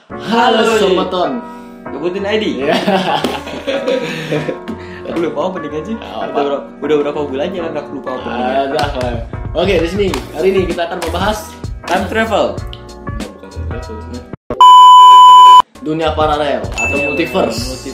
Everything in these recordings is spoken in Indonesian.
Halo Somoton. Sebutin ID. Ya. Aku lupa opening aja. Udah berapa bulannya kan aku lupa opening. Oke, di sini hari ini kita akan membahas Time travel. dunia paralel atau multiverse.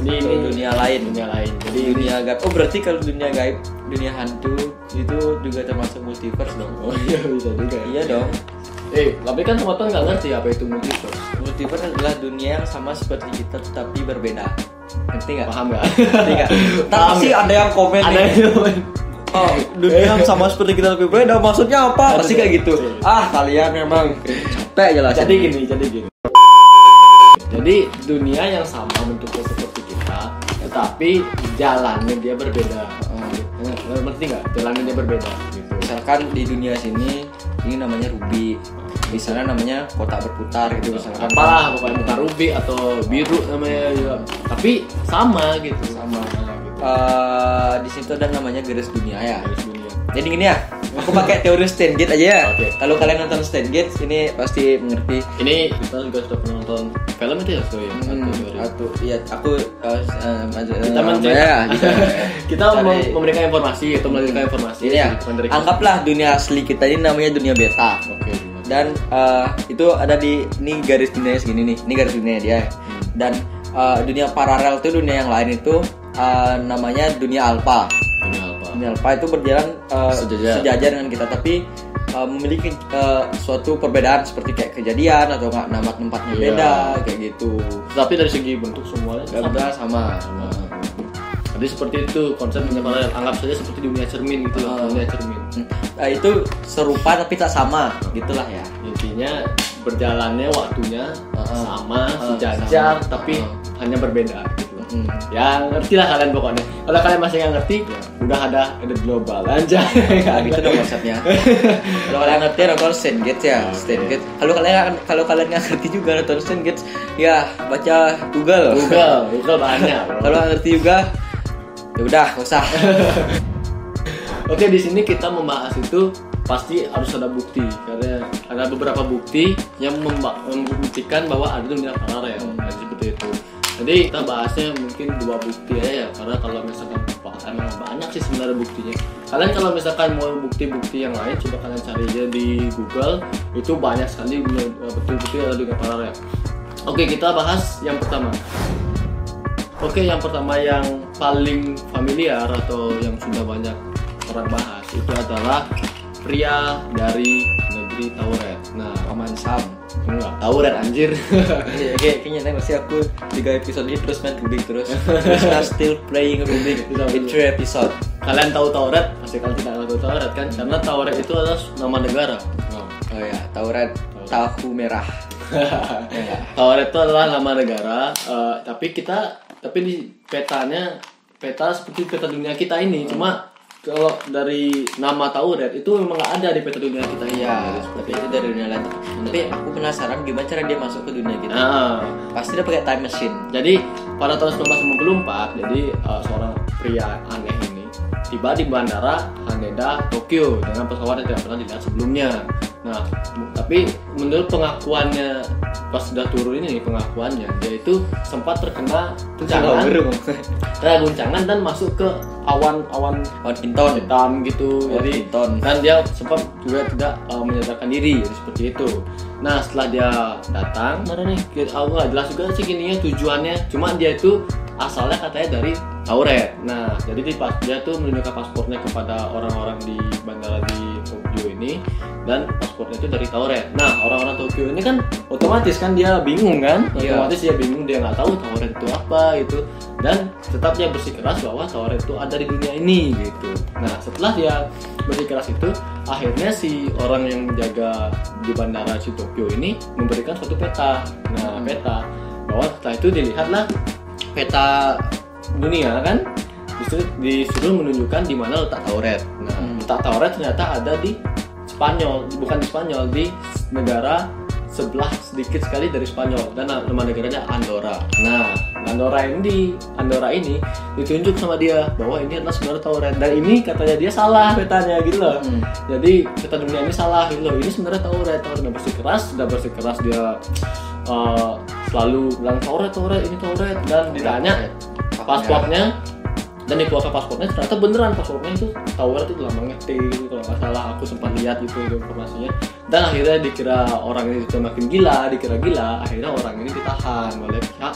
Ini dunia lain. Jadi Dunia gaib. Oh berarti kalau dunia gaib, dunia hantu itu juga termasuk multiverse dong. oh iya bisa juga. Iya dong. Tapi kan Somoton nggak ngerti apa itu multiverse. Multiverse adalah dunia yang sama seperti kita tapi berbeda. Ngerti nggak? Paham nggak? Ngerti nggak? Tapi ada yang komen Ada nih. yang komen. Oh, dunia yang sama seperti kita tapi berbeda maksudnya apa? Pasti kayak gitu. Kalian memang capek jelas. Jadi gini. Jadi dunia yang sama bentuknya seperti kita, tetapi jalannya dia berbeda. Ngerti nggak? Jalannya dia berbeda. Gitu. Misalkan di dunia sini ini namanya Ruby, misalnya namanya kotak berputar gitu misalkan. Apalah pokoknya bukan ruby atau biru namanya juga. Tapi sama gitu. Sama gitu. Di situ ada namanya garis dunia ya. Garis dunia. Jadi gini ya, aku pakai teori Steingate aja ya. Oke. Kalau kalian nonton Steingate ini pasti mengerti. Ini kita juga sudah pernah nonton film itu ya, sorry. Kita kita memberikan informasi atau melahirkan informasi. Ini ya, anggaplah dunia asli kita ini namanya dunia beta. Oke. Dan itu ada di ini garis dunia segini nih. Ini garis dunia dia. Dan dunia paralel itu dunia yang lain itu namanya dunia alpha. Dunia alpha itu berjalan sejajar dengan kita, tapi memiliki suatu perbedaan seperti kayak kejadian atau nggak nama tempatnya beda kayak gitu. Tapi dari segi bentuk semuanya sama. Jadi seperti itu konsep dunia paralel. Anggap saja seperti dunia cermin gitu loh. Dunia cermin. Itu serupa tapi tak sama, gitulah ya. Intinya berjalannya waktunya sama, sejajar, tapi hanya berbeda gitu. Ya ngerti lah kalian pokoknya. Kalau kalian masih nggak ngerti, udah ada global aja. Gitu dong konsepnya. Kalau kalian ngerti nonton Steingate ya. Steingate. Kalau kalian nggak ngerti juga nonton Steingate, ya baca Google banyak. Kalau nggak ngerti juga, ya udah nggak usah. Oke, di sini kita membahas itu pasti harus ada bukti, karena ada beberapa bukti yang membuktikan bahwa ada dunia paralel seperti itu. Jadi kita bahasnya mungkin 2 bukti aja ya, karena kalau misalkan emang banyak sih sebenarnya buktinya. Kalian kalau misalkan mau bukti-bukti yang lain, coba kalian cari aja di Google, itu banyak sekali bukti-bukti ada dunia paralel. Oke, kita bahas yang pertama. Yang pertama yang paling familiar atau yang sudah banyak orang bahas itu adalah pria dari negeri Tauret. Nah, Paman Sam. Enggak, Tauret anjir. Kayaknya masih aku 3 episode ini terus main Rubik terus. Still playing Rubik in 3 episode. Kalian tahu Tauret? Pasti kalian tidak tahu Tauret kan? Karena Tauret itu adalah nama negara. Oh ya, Tauret tahu merah. Tauret itu adalah nama negara, tapi di peta seperti peta dunia kita ini, cuma kalau dari nama Tauret itu memang nggak ada di peta dunia kita. Iya, seperti itu dari dunia lain. Tapi aku penasaran gimana cara dia masuk ke dunia kita. Pasti dia pakai time machine. Jadi pada tahun 1994, jadi seorang pria aneh ini tiba di bandara Haneda, Tokyo dengan pesawat yang tidak pernah dilihat sebelumnya. Nah, tapi menurut pengakuannya pas sudah turun ini pengakuannya, dia itu sempat terkena guncangan dan masuk ke awan pinton hitam gitu. Jadi dan dia sempat juga tidak menyadarkan diri, jadi seperti itu. Nah, setelah dia datang, mana nih? Aku nggak jelas juga sih gininya tujuannya. Cuma dia itu asalnya katanya dari Tauret. Nah, jadi dia tuh menunjukkan paspornya kepada orang-orang di bandara di Tokyo ini, dan paspornya itu dari Tauret. Nah, orang-orang Tokyo ini kan otomatis kan dia bingung kan? Otomatis dia bingung, dia nggak tahu Tauret itu apa gitu. Dan tetap dia bersikeras bahwa Tauret itu ada di dunia ini gitu. Nah, setelah dia bersikeras itu, akhirnya si orang yang menjaga di bandara si Tokyo ini memberikan suatu peta. Nah, peta bahwa setelah itu dilihatlah peta dunia kan, disuruh menunjukkan di mana letak Tauret. Nah, letak Tauret ternyata ada di Spanyol, bukan di Spanyol, di negara sebelah sedikit sekali dari Spanyol, dan nama negaranya Andorra. Nah, Andorra ini ditunjuk sama dia bahwa ini adalah sebenarnya Tauret, dan ini katanya dia salah petanya gitu loh. Jadi peta dunia ini salah gitu loh. Ini sebenarnya Tauret. Udah bersikeras dia selalu bilang Tauret ini Tauret, dan ditanya paspornya, dan dikeluarkan paspornya, ternyata beneran paspornya itu Tauret, itu lambangnya T gitu kalau nggak salah, aku sempat lihat itu informasinya. Dan akhirnya dikira orang ini sudah makin gila, dikira gila, akhirnya orang ini ditahan oleh pihak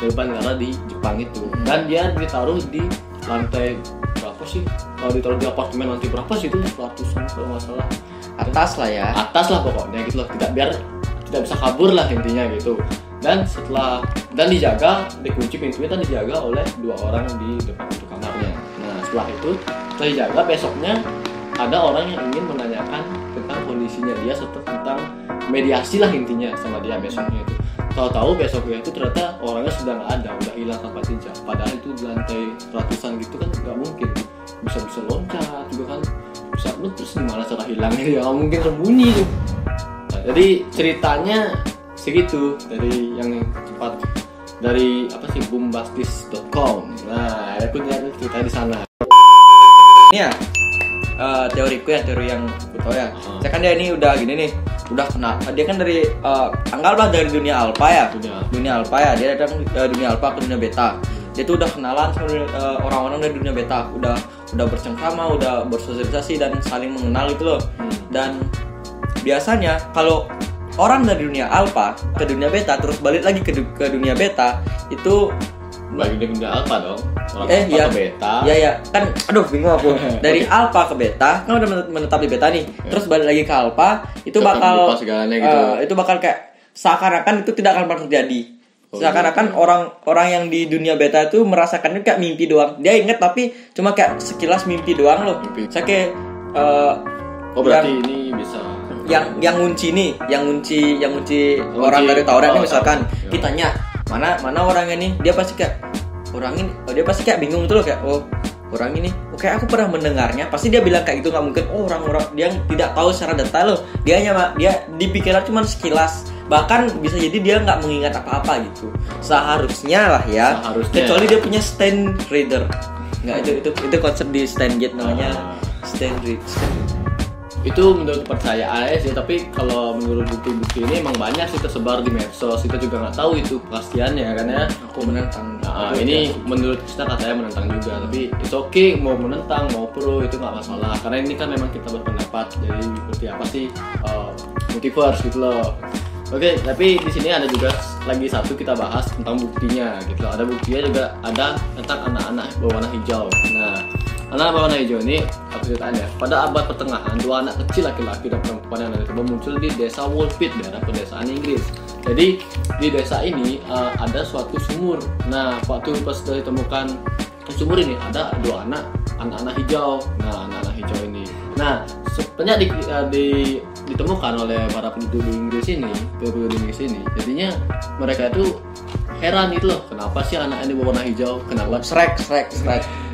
Dewan Negara di Jepang itu, dan dia ditaruh di lantai berapa sih? Kalau ditaruh di apartemen lantai berapa sih itu, 100-an kalau nggak salah, atas lah ya, atas lah pokoknya gitu loh, biar tidak bisa kabur lah intinya gitu. Dan dijaga, dikunci pintunya dan dijaga oleh 2 orang di depan pintu kamarnya. Nah setelah dijaga, besoknya ada orang yang ingin menanyakan tentang kondisinya dia, serta tentang mediasi lah intinya sama dia besoknya itu. Tahu-tahu besoknya itu ternyata orangnya sudah nggak ada, udah hilang tanpa jejak. Padahal itu di lantai ratusan gitu kan nggak mungkin bisa loncat juga kan, bisa terus gimana cara hilangnya, ya nggak mungkin sembunyi tuh. Nah, jadi ceritanya segitu dari yang cepat dari bombastis.com. Nah, aku lihat cerita di sana. Ini ya teoriku ya, teori yang aku tahu ya. Saya kan dia ini udah gini nih, udah kenal. Dia kan dari anggaplah dari dunia alpha ya. Dunia alpha ya. Dia datang dunia alpha ke dunia beta. Dia tuh udah kenalan sama orang-orang dari dunia beta, udah bercengkrama, udah bersosialisasi dan saling mengenal gitu loh. Dan biasanya kalau orang dari dunia alpha ke dunia beta terus balik lagi ke dunia beta itu bagi di dunia alpha dong. Orang alpha ya, ke beta. Ya kan, aduh bingung aku. Dari alpha ke beta kan udah menetap di beta nih. Terus balik lagi ke alpha itu bakal gitu. Itu bakal kayak seakan-akan itu tidak akan pernah terjadi. Seakan-akan orang yang di dunia beta itu merasakannya kayak mimpi doang. Dia ingat tapi cuma kayak sekilas mimpi doang loh. Saya kayak berarti ini bisa yang ngunci orang dari Tauret ini misalkan kitanya mana orangnya nih, dia pasti kayak bingung gitu loh, kayak orang ini kayak aku pernah mendengarnya, pasti dia bilang kayak gitu. Nggak mungkin orang dia tidak tahu secara detail loh, dia dipikirnya cuma sekilas, bahkan bisa jadi dia nggak mengingat apa-apa gitu seharusnya lah ya. Kecuali dia punya stand reader. Nggak, itu konsep di Stand Gate namanya stand reader. Itu menurut kepercayaan sih, tapi kalau menurut bukti-bukti ini emang banyak sih tersebar di medsos. Kita juga nggak tahu itu kepastiannya kan ya. Aku menentang. Ini menurut kita katanya menentang juga, tapi it's okay mau menentang mau pro itu nggak masalah, karena ini kan memang kita berpendapat. Jadi seperti apa sih multiverse gitu loh. Oke, tapi di sini ada juga lagi satu kita bahas tentang buktinya gitu loh. Ada buktinya juga, ada tentang anak-anak berwarna hijau. Nah, anak berwarna hijau ini aku ceritain ya. Pada abad pertengahan, 2 anak kecil laki-laki dan perempuan yang tiba-tiba muncul di desa Woolpit, daerah pedesaan Inggris. Jadi di desa ini ada suatu sumur. Nah, waktu pas sudah ditemukan sumur ini ada 2 anak-anak hijau. Nah, anak-anak hijau ini. Nah, sebenarnya ditemukan oleh para penduduk di Inggris ini. Jadinya mereka itu heran gitu loh, kenapa sih anak ini berwarna hijau? Kenapa? Shrek.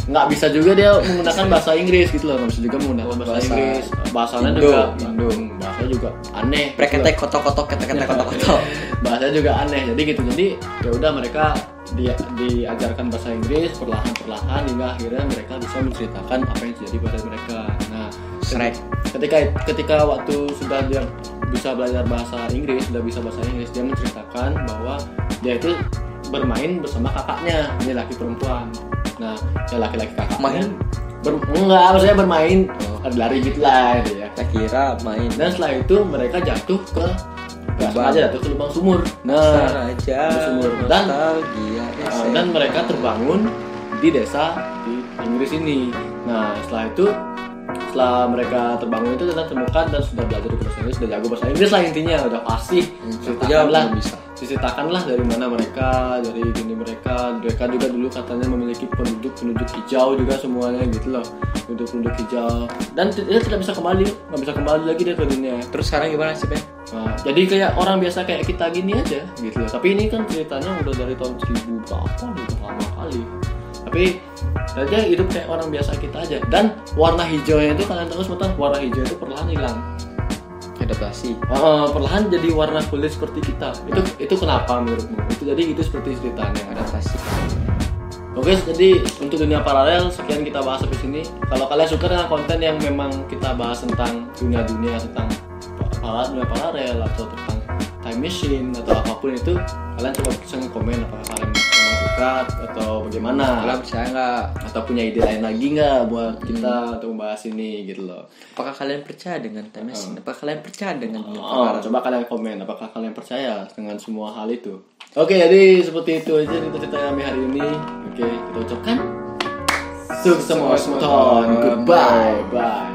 Nggak bisa juga dia menggunakan bahasa Inggris gitu loh, nggak bisa juga menggunakan bahasa Inggris. Bahasanya juga Indung, bahasanya juga aneh. Preketek kotok-kotok, ketek-ketek kotok-kotok. Bahasanya juga aneh. Jadi ya udah mereka diajarkan bahasa Inggris perlahan-perlahan hingga akhirnya mereka bisa menceritakan apa yang terjadi pada mereka. Nah, Shrek. Ketika waktu sudah dia bisa belajar bahasa Inggris, dia menceritakan bahwa dia itu bermain bersama kakaknya, ini laki perempuan. Nah, yang laki-laki kakaknya enggak, maksudnya bermain, lari gitu lah ya. Saya kira main. Dan setelah itu mereka jatuh ke lubang sumur. Nah, sumur. Dan mereka terbangun di desa di Inggris ini. Nah, setelah mereka terbangun itu dan temukan dan sudah belajar bahasa Inggris, sudah jago bahasa Inggris lah intinya, udah fasih. Ceritakanlah dari mana mereka, dari gini mereka juga dulu katanya memiliki penduduk hijau juga semuanya gitu loh, penduduk hijau, dan dia nggak bisa kembali lagi dia ke dunia. Terus sekarang gimana sih, Ben? Nah, jadi kayak orang biasa kayak kita gini aja gitu loh. Tapi ini kan ceritanya udah dari tahun 1000 berapa gitu, lama kali. Tapi dia hidup kayak orang biasa kita aja. Dan warna hijaunya itu kalian tahu semua, warna hijau itu perlahan hilang. Adaptasi. Perlahan jadi warna kulit seperti kita. Itu kenapa menurutmu? Itu seperti ceritanya adaptasi. Oke, jadi untuk dunia paralel sekian kita bahas sampai sini. Kalau kalian suka dengan konten yang memang kita bahas tentang dunia tentang dunia paralel atau tentang time machine atau apapun itu, kalian coba bisa komen apakah kalian memang suka atau bagaimana. Kalian percaya nggak? Atau punya ide lain lagi nggak buat kita untuk membahas ini gitu loh. Apakah kalian percaya dengan time machine? Apakah kalian percaya dengan coba kalian komen apakah kalian percaya dengan semua hal itu. Oke, jadi seperti itu aja cerita kami hari ini. Oke, kita ucapkan sukses semua. Goodbye. Bye.